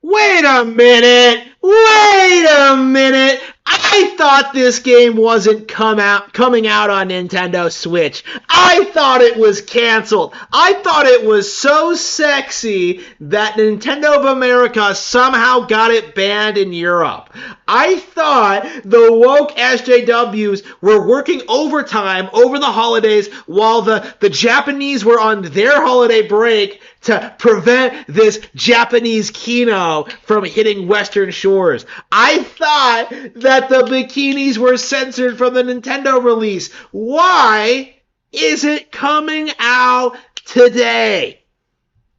Wait a minute! Wait a minute! I thought this game wasn't coming out on Nintendo Switch. I thought it was canceled. I thought it was so sexy that Nintendo of America somehow got it banned in Europe. I thought the woke SJWs were working overtime over the holidays while the Japanese were on their holiday break to prevent this Japanese kino from hitting Western shores. I thought that the bikinis were censored from the Nintendo release. Why is it coming out today?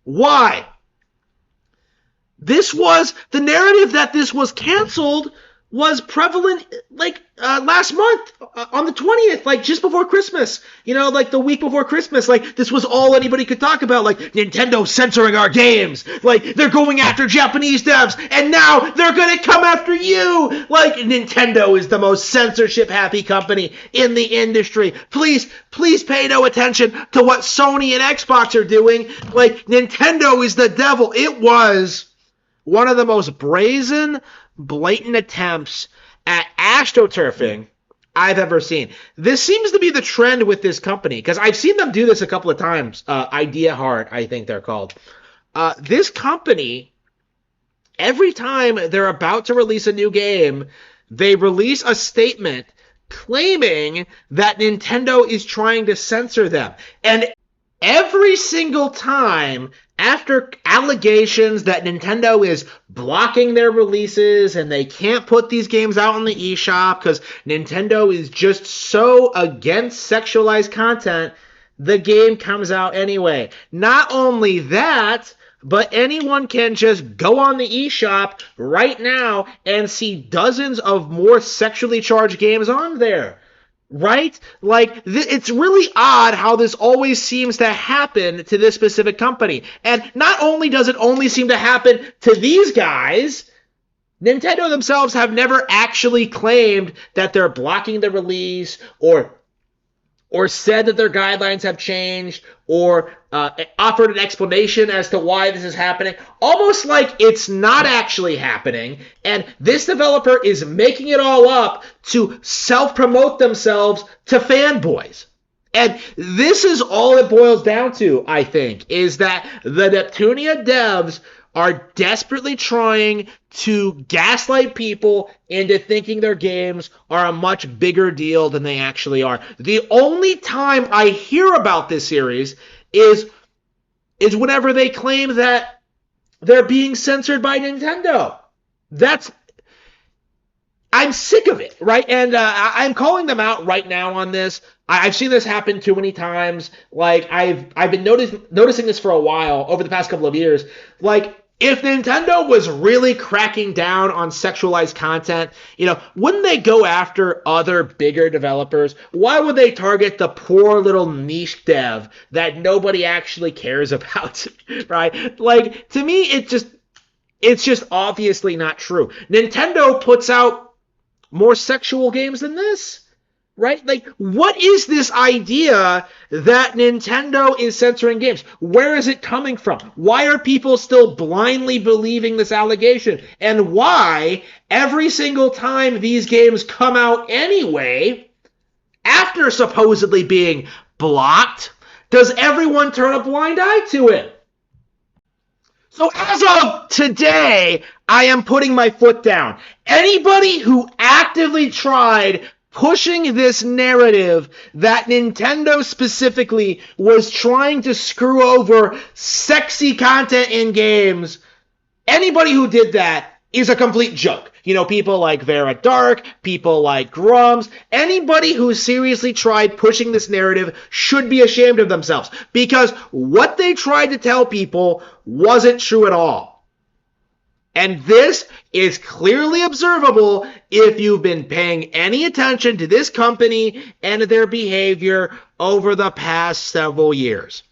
Why? The narrative that this was canceled was prevalent last month on the 20th, like just before Christmas, like the week before Christmas. Like this was all anybody could talk about, like Nintendo censoring our games, like they're going after Japanese devs, and now they're gonna come after you. Like Nintendo is the most censorship happy company in the industry. Please pay no attention to what Sony and Xbox are doing. Like Nintendo is the devil. It was one of the most brazen, blatant attempts at astroturfing I've ever seen. This seems to be the trend with this company, because I've seen them do this a couple of times. Idea Heart, I think they're called. This company, every time they're about to release a new game, they release a statement claiming that Nintendo is trying to censor them. And every single time, after allegations that Nintendo is blocking their releases and they can't put these games out on the eShop because Nintendo is just so against sexualized content, the game comes out anyway. Not only that, but anyone can just go on the eShop right now and see dozens of more sexually charged games on there. Right? Like, it's really odd how this always seems to happen to this specific company. And not only does it only seem to happen to these guys, Nintendo themselves have never actually claimed that they're blocking the release or said that their guidelines have changed or offered an explanation as to why this is happening, almost like it's not actually happening, and this developer is making it all up to self-promote themselves to fanboys. And this is all it boils down to, I think, is that the Neptunia devs are desperately trying to gaslight people into thinking their games are a much bigger deal than they actually are. The only time I hear about this series is whenever they claim that they're being censored by Nintendo. I'm sick of it, right? And I'm calling them out right now on this. I've seen this happen too many times. Like, I've been noticing this for a while, over the past couple of years. Like, if Nintendo was really cracking down on sexualized content, wouldn't they go after other bigger developers? Why would they target the poor little niche dev that nobody actually cares about, right? Like, to me, it's just obviously not true. Nintendo puts out more sexual games than this. Right? Like, what is this idea that Nintendo is censoring games? Where is it coming from? Why are people still blindly believing this allegation? And why, every single time these games come out anyway, after supposedly being blocked, does everyone turn a blind eye to it? So as of today, I am putting my foot down. Anybody who actively tried pushing this narrative that Nintendo specifically was trying to screw over sexy content in games, anybody who did that is a complete joke. People like Vera Dark, people like Grums, anybody who seriously tried pushing this narrative should be ashamed of themselves, because what they tried to tell people wasn't true at all. And this is clearly observable if you've been paying any attention to this company and their behavior over the past several years.